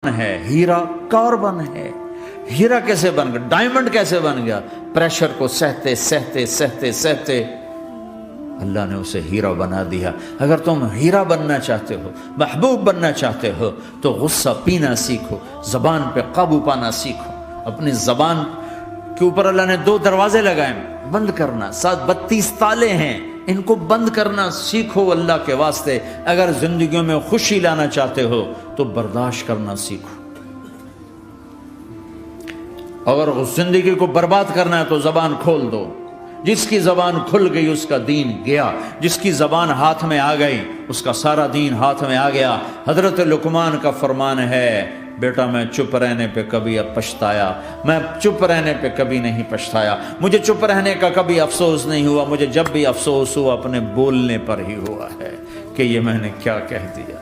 ہے، ہیرا کاربن ہے۔ ہیرا کیسے بن گیا؟ ڈائمنڈ کیسے بن گیا؟ پریشر کو سہتے سہتے سہتے سہتے اللہ نے اسے ہیرا بنا دیا۔ اگر تم ہیرا بننا چاہتے ہو، محبوب بننا چاہتے ہو، تو غصہ پینا سیکھو، زبان پہ قابو پانا سیکھو۔ اپنی زبان کے اوپر اللہ نے 2 دروازے لگائے، بند کرنا، 32 تالے ہیں، ان کو بند کرنا سیکھو اللہ کے واسطے۔ اگر زندگیوں میں خوشی لانا چاہتے ہو تو برداشت کرنا سیکھو۔ اگر زندگی کو برباد کرنا ہے تو زبان کھول دو۔ جس کی زبان کھل گئی اس کا دین گیا، جس کی زبان ہاتھ میں آ گئی اس کا سارا دین ہاتھ میں آ گیا۔ حضرت لقمان کا فرمان ہے، بیٹا میں چپ رہنے پہ کبھی پچھتایا، میں چپ رہنے پہ کبھی نہیں پچھتایا، مجھے چپ رہنے کا کبھی افسوس نہیں ہوا، مجھے جب بھی افسوس ہوا اپنے بولنے پر ہی ہوا ہے کہ یہ میں نے کیا کہہ دیا۔